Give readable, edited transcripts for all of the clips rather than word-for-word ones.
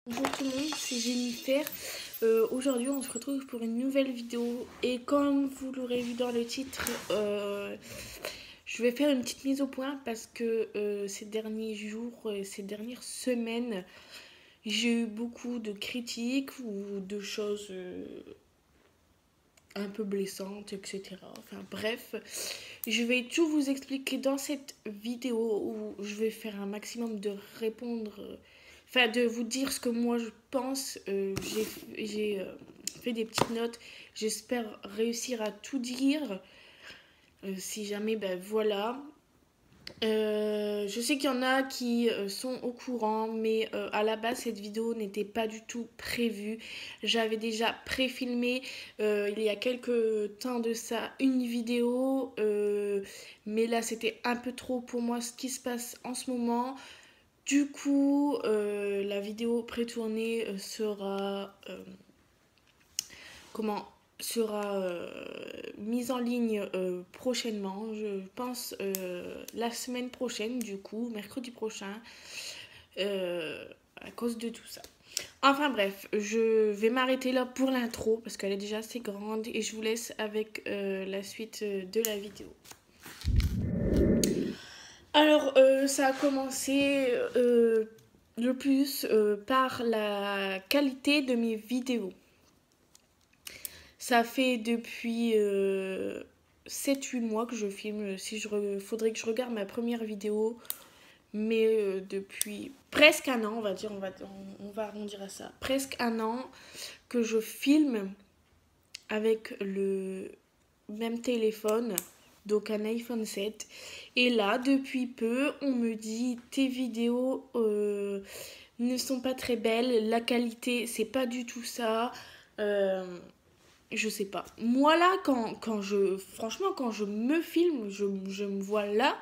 Bonjour tout le monde, c'est Jennifer. Aujourd'hui on se retrouve pour une nouvelle vidéo et comme vous l'aurez vu dans le titre, je vais faire une petite mise au point parce que ces derniers jours, ces dernières semaines, j'ai eu beaucoup de critiques ou de choses un peu blessantes, etc. Enfin bref, je vais tout vous expliquer dans cette vidéo où je vais faire un maximum de répondre, enfin de vous dire ce que moi je pense. J'ai fait des petites notes, j'espère réussir à tout dire. Si jamais, ben voilà. Je sais qu'il y en a qui sont au courant, mais à la base, cette vidéo n'était pas du tout prévue. J'avais déjà pré-filmé il y a quelques temps de ça une vidéo, mais là, c'était un peu trop pour moi ce qui se passe en ce moment. Du coup, la vidéo pré-tournée comment sera mise en ligne prochainement, je pense la semaine prochaine, du coup, mercredi prochain, à cause de tout ça. Enfin bref, je vais m'arrêter là pour l'intro parce qu'elle est déjà assez grande et je vous laisse avec la suite de la vidéo. Alors, ça a commencé le plus par la qualité de mes vidéos. Ça fait depuis 7-8 mois que je filme. Faudrait que je regarde ma première vidéo. Mais depuis presque un an, on va dire, on va arrondir à ça. Presque un an que je filme avec le même téléphone, donc un iPhone 7. Et là, depuis peu, on me dit tes vidéos ne sont pas très belles, la qualité, c'est pas du tout ça. Euh, je sais pas. Moi là, franchement, quand je me filme, je me vois là,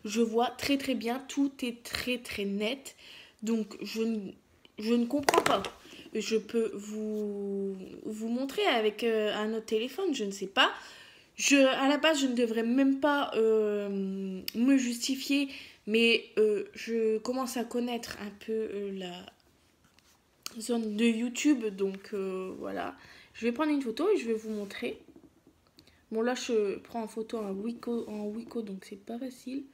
je vois très très bien, tout est très très net. Donc je ne comprends pas. Je peux vous montrer avec un autre téléphone, je ne sais pas. À la base, je ne devrais même pas me justifier, mais je commence à connaître un peu la zone de YouTube, donc voilà. Je vais prendre une photo et je vais vous montrer. Bon là je prends en photo en Wiko donc c'est pas facile.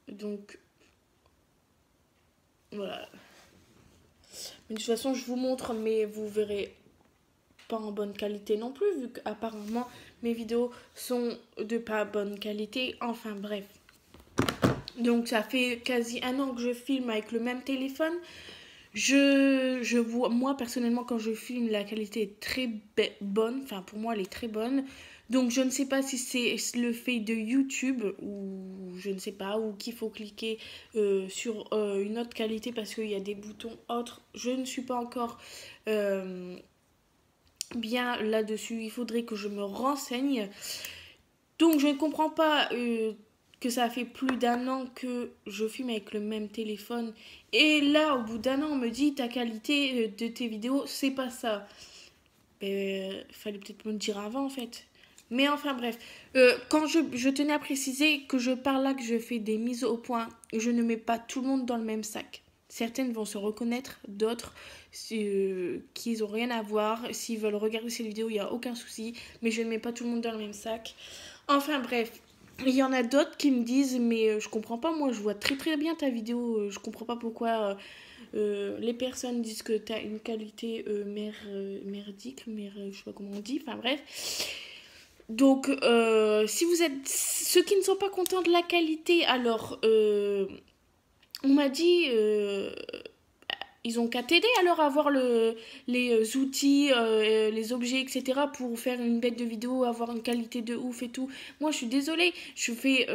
Donc voilà. Mais de toute façon je vous montre mais vous verrez pas en bonne qualité non plus vu qu'apparemment mes vidéos sont de pas bonne qualité. Enfin bref. Donc ça fait quasi un an que je filme avec le même téléphone. Je vois, moi personnellement, quand je filme, la qualité est très bonne. Enfin, pour moi, elle est très bonne. Donc, je ne sais pas si c'est le fait de YouTube ou je ne sais pas, ou qu'il faut cliquer sur une autre qualité parce qu'il y a des boutons autres. Je ne suis pas encore bien là-dessus. Il faudrait que je me renseigne. Donc, je ne comprends pas que ça fait plus d'un an que je filme avec le même téléphone. Et là, au bout d'un an, on me dit ta qualité de tes vidéos, c'est pas ça. Fallait peut-être me le dire avant, en fait. Mais enfin, bref. Quand je tenais à préciser que je parle là, que je fais des mises au point, je ne mets pas tout le monde dans le même sac. Certaines vont se reconnaître, d'autres qui n'ont rien à voir. S'ils veulent regarder cette vidéo, il n'y a aucun souci. Mais je ne mets pas tout le monde dans le même sac. Enfin bref, il y en a d'autres qui me disent mais je comprends pas, moi je vois très très bien ta vidéo, je comprends pas pourquoi les personnes disent que tu as une qualité merdique, je sais pas comment on dit, enfin bref. Donc si vous êtes ceux qui ne sont pas contents de la qualité, alors on m'a dit ils ont qu'à t'aider alors à avoir les outils, les objets, etc. pour faire une bête de vidéo, avoir une qualité de ouf et tout. Moi, je suis désolée, je fais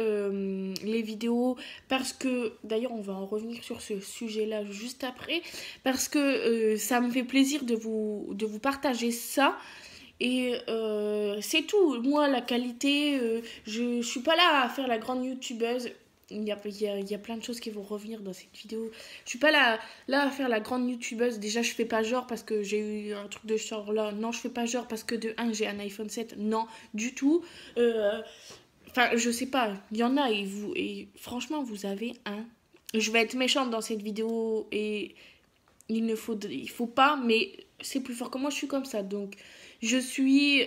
les vidéos parce que, d'ailleurs, on va en revenir sur ce sujet-là juste après, parce que ça me fait plaisir de vous partager ça. Et c'est tout. Moi, la qualité, je suis pas là à faire la grande youtubeuse. Il y a plein de choses qui vont revenir dans cette vidéo. Je suis pas là à faire la grande youtubeuse. Déjà, je fais pas genre parce que j'ai eu un truc de genre là. Non, je fais pas genre parce que de un j'ai un iPhone 7. Non, du tout. Enfin, je sais pas, il y en a et franchement, vous avez un. Je vais être méchante dans cette vidéo et il faut pas, mais c'est plus fort que moi, je suis comme ça. Donc, je suis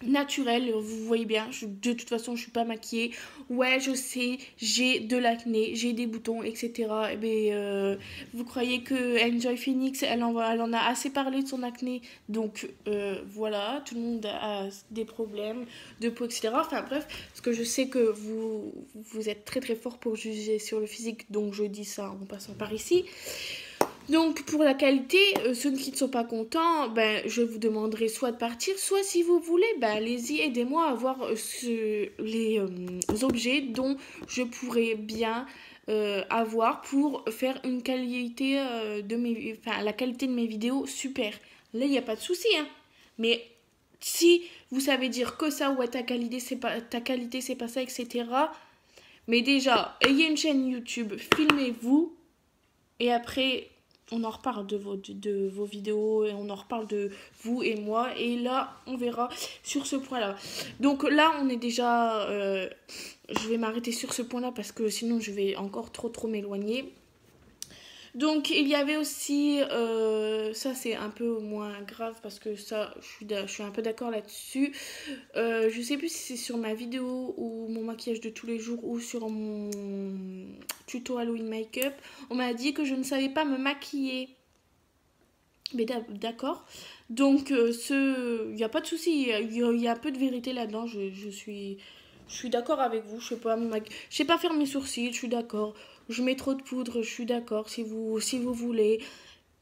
naturelle, vous voyez bien, de toute façon je suis pas maquillée. Ouais, je sais, j'ai de l'acné, j'ai des boutons, etc. Mais vous croyez que Enjoy Phoenix, elle en a assez parlé de son acné, donc voilà, tout le monde a des problèmes de peau, etc. Enfin bref, parce que je sais que vous êtes très très fort pour juger sur le physique, donc je dis ça en passant par ici. Donc pour la qualité, ceux qui ne sont pas contents, ben, je vous demanderai soit de partir, soit si vous voulez, ben, allez-y, aidez-moi à voir les objets dont je pourrais bien avoir pour faire une qualité la qualité de mes vidéos super. Là, il n'y a pas de souci, hein. Mais si vous savez dire que ça, ouais, ta qualité, c'est pas ça, etc. Mais déjà, ayez une chaîne YouTube, filmez-vous et après, on en reparle de vos vidéos et on en reparle de vous et moi. Et là, on verra sur ce point-là. Donc là, on est déjà... je vais m'arrêter sur ce point-là parce que sinon, je vais encore trop m'éloigner. Donc il y avait aussi, ça c'est un peu moins grave parce que ça je suis un peu d'accord là-dessus. Je sais plus si c'est sur ma vidéo ou mon maquillage de tous les jours ou sur mon tuto Halloween make-up. On m'a dit que je ne savais pas me maquiller. Mais d'accord. Donc il n'y a pas de souci, il y a un peu de vérité là-dedans. Je suis d'accord avec vous. Je sais pas faire mes sourcils, je suis d'accord. Je mets trop de poudre, je suis d'accord si vous voulez.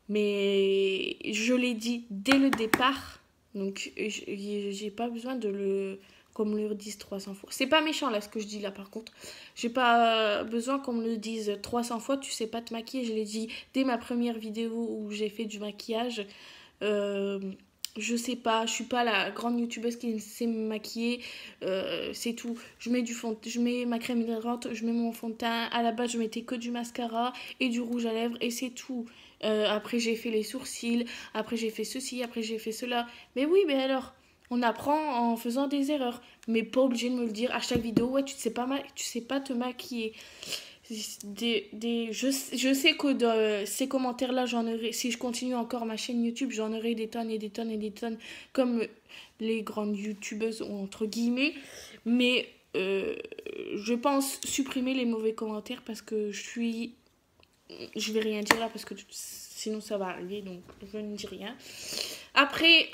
Mais je l'ai dit dès le départ. Donc j'ai pas besoin de le qu'on me le dise 300 fois. C'est pas méchant là ce que je dis là par contre. J'ai pas besoin qu'on me le dise 300 fois. Tu sais pas te maquiller. Je l'ai dit dès ma première vidéo où j'ai fait du maquillage. Je sais pas, je suis pas la grande youtubeuse qui sait me maquiller, c'est tout. Je mets ma crème hydratante, je mets mon fond de teint. À la base, je mettais que du mascara et du rouge à lèvres et c'est tout. Après, j'ai fait les sourcils, après, j'ai fait ceci, après, j'ai fait cela. Mais oui, mais alors, on apprend en faisant des erreurs. Mais pas obligé de me le dire à chaque vidéo, ouais, tu sais pas te maquiller. Je sais que dans ces commentaires-là, j'en aurai, si je continue encore ma chaîne YouTube, j'en aurai des tonnes et des tonnes et des tonnes, comme les grandes youtubeuses, entre guillemets. Mais je pense supprimer les mauvais commentaires parce que je vais rien dire là parce que sinon ça va arriver, donc je ne dis rien. Après,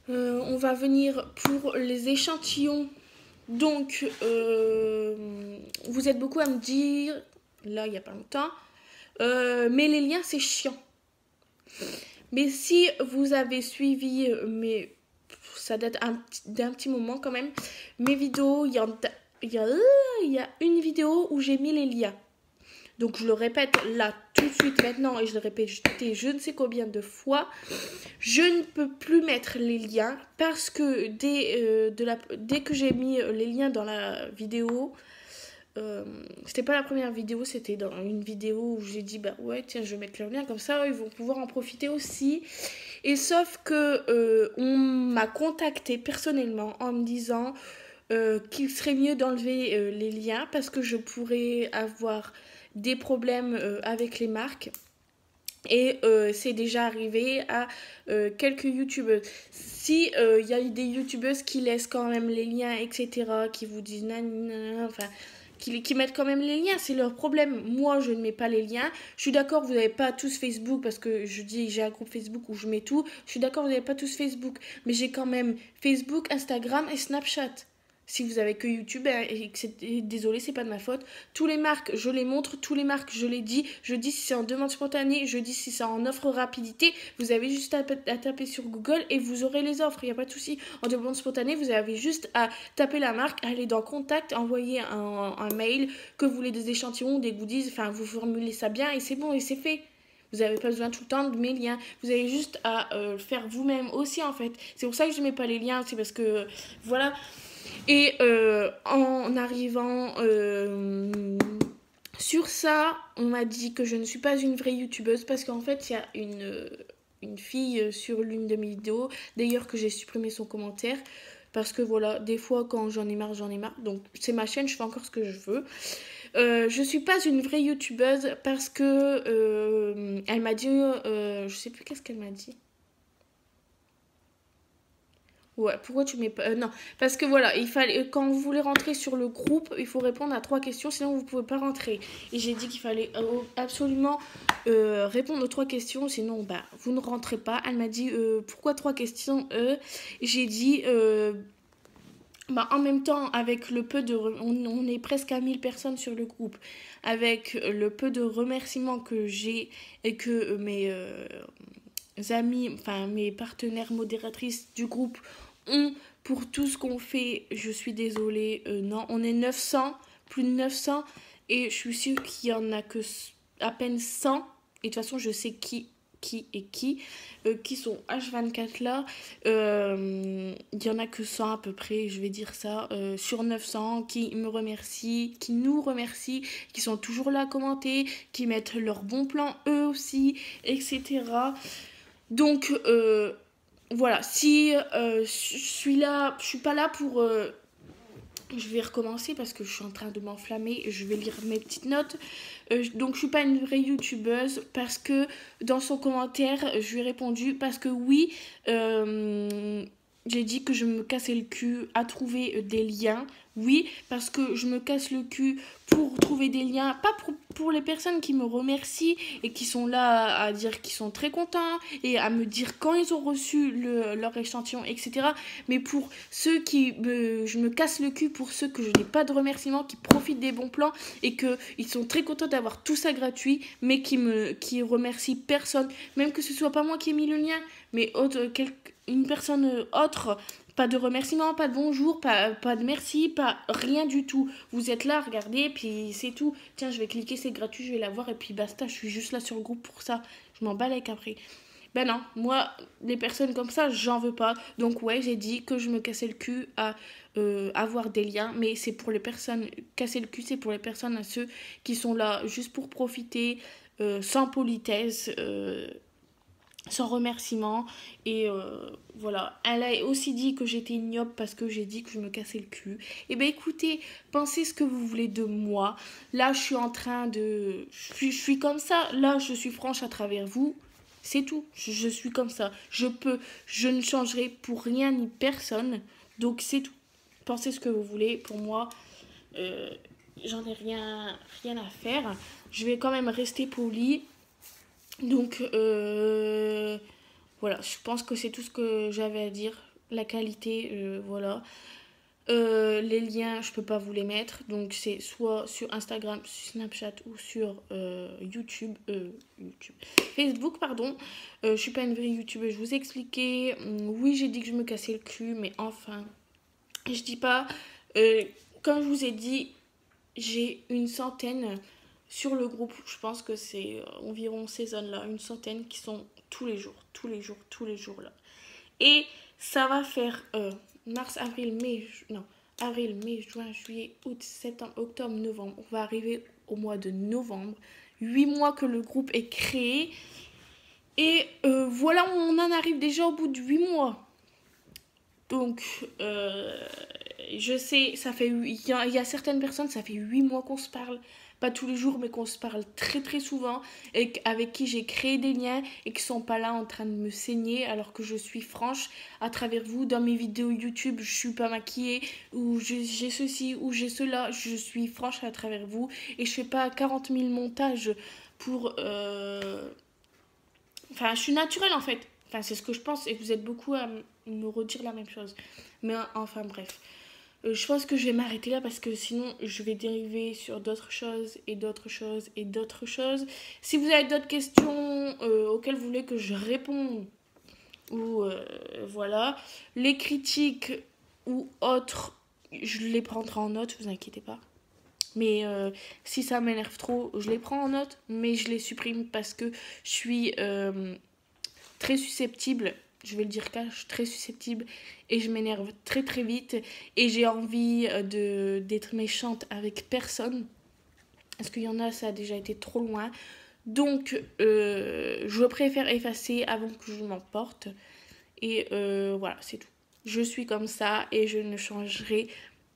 on va venir pour les échantillons. Donc, vous êtes beaucoup à me dire, là, il n'y a pas longtemps, mais les liens, c'est chiant. Mais si vous avez suivi, ça date d'un petit moment quand même, mes vidéos, il y a une vidéo où j'ai mis les liens. Donc, je le répète là tout de suite maintenant et je le répète je ne sais combien de fois. Je ne peux plus mettre les liens parce que dès que j'ai mis les liens dans la vidéo, c'était pas la première vidéo, c'était dans une vidéo où j'ai dit bah ouais tiens je vais mettre leurs liens comme ça ils vont pouvoir en profiter aussi. Et sauf que on m'a contacté personnellement en me disant qu'il serait mieux d'enlever les liens parce que je pourrais avoir des problèmes avec les marques. Et c'est déjà arrivé à quelques youtubeuses. Si y a eu des youtubeuses qui laissent quand même les liens, etc., qui vous disent nanana, enfin, qui mettent quand même les liens, c'est leur problème. Moi, je ne mets pas les liens. Je suis d'accord, vous n'avez pas tous Facebook, parce que je dis j'ai un groupe Facebook où je mets tout. Je suis d'accord, vous n'avez pas tous Facebook, mais j'ai quand même Facebook, Instagram et Snapchat. Si vous avez que YouTube, désolé, c'est pas de ma faute. Tous les marques, je les montre. Tous les marques, je les dis. Je dis si c'est en demande spontanée. Je dis si c'est en offre rapidité. Vous avez juste à taper sur Google et vous aurez les offres. Il n'y a pas de souci. En demande spontanée, vous avez juste à taper la marque, aller dans Contact, envoyer un mail que vous voulez des échantillons, des goodies. Enfin, vous formulez ça bien et c'est bon et c'est fait. Vous n'avez pas besoin tout le temps de mes liens. Vous avez juste à faire vous-même aussi, en fait. C'est pour ça que je ne mets pas les liens. C'est parce que, voilà... Et en arrivant sur ça, on m'a dit que je ne suis pas une vraie youtubeuse parce qu'en fait, il y a une fille sur l'une de mes vidéos. D'ailleurs que j'ai supprimé son commentaire. Parce que voilà, des fois quand j'en ai marre, j'en ai marre. Donc c'est ma chaîne, je fais encore ce que je veux. Je suis pas une vraie youtubeuse parce que elle m'a dit, je sais plus qu'est-ce qu'elle m'a dit. Ouais, pourquoi tu mets pas... non, parce que voilà, il fallait quand vous voulez rentrer sur le groupe, il faut répondre à 3 questions, sinon vous pouvez pas rentrer. Et j'ai dit qu'il fallait absolument répondre aux 3 questions, sinon bah vous ne rentrez pas. Elle m'a dit pourquoi 3 questions. J'ai dit bah, en même temps, avec le peu de... On est presque à 1000 personnes sur le groupe. Avec le peu de remerciements que j'ai et que mes amis, enfin mes partenaires modératrices du groupe ont pour tout ce qu'on fait, je suis désolée. Non, on est 900, plus de 900. Et je suis sûre qu'il y en a que à peine 100. Et de toute façon, je sais qui sont H24 là. Il y en a que 100 à peu près, je vais dire ça, sur 900 qui me remercient, qui nous remercient, qui sont toujours là à commenter, qui mettent leurs bons plans eux aussi, etc. Donc voilà, si je suis là, je suis pas là pour je vais recommencer parce que je suis en train de m'enflammer. Je vais lire mes petites notes. Donc, je suis pas une vraie youtubeuse parce que dans son commentaire, je lui ai répondu parce que oui, j'ai dit que je me cassais le cul à trouver des liens. Oui, parce que je me casse le cul pour trouver des liens, pas pour les personnes qui me remercient et qui sont là à dire qu'ils sont très contents et à me dire quand ils ont reçu leur échantillon, etc. Mais pour ceux je me casse le cul pour ceux que je n'ai pas de remerciements, qui profitent des bons plans et qu'ils sont très contents d'avoir tout ça gratuit, mais qui remercient personne, même que ce soit pas moi qui ai mis le lien, mais une personne autre. Pas de remerciements, pas de bonjour, pas de merci, pas rien du tout. Vous êtes là, regardez, puis c'est tout. Tiens, je vais cliquer, c'est gratuit, je vais la voir, et puis basta, je suis juste là sur le groupe pour ça. Je m'en bats avec après. Ben non, moi, les personnes comme ça, j'en veux pas. Donc ouais, j'ai dit que je me cassais le cul à avoir des liens, mais c'est pour les personnes, casser le cul, c'est pour les personnes, à ceux qui sont là juste pour profiter, sans politesse, sans remerciement. Et voilà, elle a aussi dit que j'étais ignoble parce que j'ai dit que je me cassais le cul. Et ben écoutez, pensez ce que vous voulez de moi. Là, je suis en train de... Je suis comme ça, là, je suis franche à travers vous. C'est tout, je suis comme ça. Je ne changerai pour rien ni personne. Donc c'est tout. Pensez ce que vous voulez. Pour moi, euh, j'en ai rien à faire. Je vais quand même rester polie. Donc voilà, je pense que c'est tout ce que j'avais à dire. La qualité, voilà. Les liens, je peux pas vous les mettre. Donc c'est soit sur Instagram, Snapchat ou sur YouTube, Facebook, pardon. Je suis pas une vraie YouTubeuse, je vous ai expliqué. Oui, j'ai dit que je me cassais le cul, mais enfin, je dis pas. Comme je vous ai dit, j'ai une centaine sur le groupe. Je pense que c'est environ ces zones-là, une centaine qui sont tous les jours là. Et ça va faire mars, avril, mai, non, avril, mai, juin, juillet, août, septembre, octobre, novembre. On va arriver au mois de novembre. 8 mois que le groupe est créé. Et voilà, on en arrive déjà au bout de 8 mois. Donc, je sais, il y a certaines personnes, ça fait 8 mois qu'on se parle. Pas tous les jours, mais qu'on se parle très très souvent. Et avec qui j'ai créé des liens et qui sont pas là en train de me saigner. Alors que je suis franche à travers vous. Dans mes vidéos YouTube, je suis pas maquillée. Ou j'ai ceci, ou j'ai cela. Je suis franche à travers vous. Et je fais pas 40 000 montages pour... Enfin, je suis naturelle en fait. Enfin, c'est ce que je pense. Et vous êtes beaucoup à me redire la même chose. Mais enfin, bref. Je pense que je vais m'arrêter là parce que sinon je vais dériver sur d'autres choses et d'autres choses et d'autres choses. Si vous avez d'autres questions auxquelles vous voulez que je réponde, ou voilà, les critiques ou autres, je les prendrai en note, vous inquiétez pas. Mais si ça m'énerve trop, je les prends en note, mais je les supprime parce que je suis très susceptible. Je vais le dire car je suis très susceptible et je m'énerve très très vite et j'ai envie d'être méchante avec personne. Parce qu'il y en a, ça a déjà été trop loin. Donc, je préfère effacer avant que je m'emporte. Et voilà, c'est tout. Je suis comme ça et je ne changerai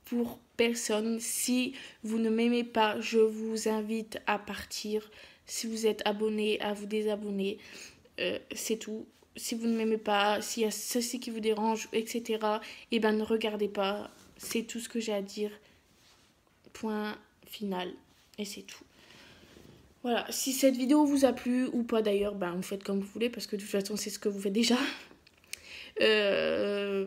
pour personne. Si vous ne m'aimez pas, je vous invite à partir. Si vous êtes abonné, à vous désabonner. C'est tout. Si vous ne m'aimez pas, s'il y a ceci qui vous dérange, etc., eh ben ne regardez pas. C'est tout ce que j'ai à dire. Point final. Et c'est tout. Voilà, si cette vidéo vous a plu ou pas d'ailleurs, ben vous faites comme vous voulez parce que de toute façon c'est ce que vous faites déjà. Euh,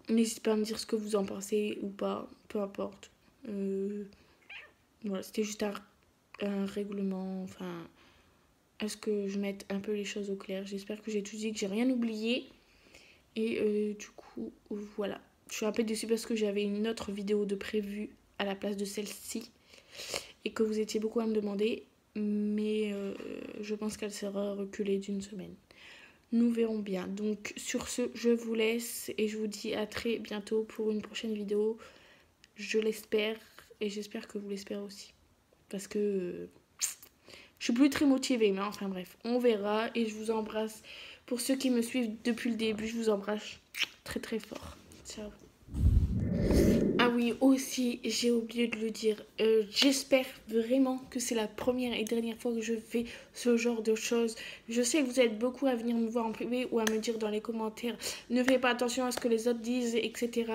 N'hésitez pas à me dire ce que vous en pensez ou pas, peu importe. Voilà, c'était juste un règlement, enfin, à ce que je mette un peu les choses au clair. J'espère que j'ai tout dit, que j'ai rien oublié. Et du coup, voilà. Je suis un peu déçue parce que j'avais une autre vidéo de prévue à la place de celle-ci et que vous étiez beaucoup à me demander. Mais je pense qu'elle sera reculée d'une semaine. Nous verrons bien. Donc sur ce, je vous laisse et je vous dis à très bientôt pour une prochaine vidéo. Je l'espère et j'espère que vous l'espérez aussi. Parce que je suis plus très motivée, mais enfin bref, on verra et je vous embrasse. Pour ceux qui me suivent depuis le début, je vous embrasse très très fort. Ciao. Ah oui, aussi, j'ai oublié de le dire. J'espère vraiment que c'est la première et dernière fois que je fais ce genre de choses. Je sais que vous êtes beaucoup à venir me voir en privé ou à me dire dans les commentaires ne fais pas attention à ce que les autres disent, etc.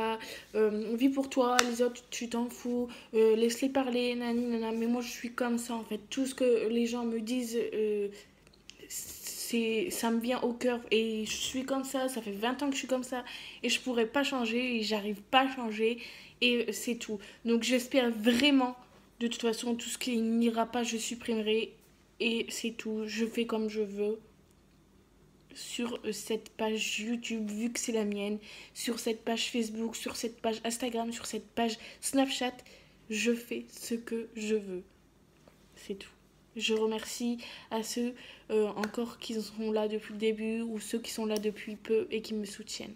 Vis pour toi, les autres, tu t'en fous. Laisse-les parler, nani, nana. Mais moi, je suis comme ça en fait. Tout ce que les gens me disent. Ça me vient au cœur et je suis comme ça fait 20 ans que je suis comme ça et je pourrais pas changer et j'arrive pas à changer et c'est tout. Donc j'espère vraiment, de toute façon, tout ce qui n'ira pas, je supprimerai et c'est tout. Je fais comme je veux sur cette page YouTube, vu que c'est la mienne, sur cette page Facebook, sur cette page Instagram, sur cette page Snapchat. Je fais ce que je veux. C'est tout. Je remercie à ceux encore qui sont là depuis le début ou ceux qui sont là depuis peu et qui me soutiennent.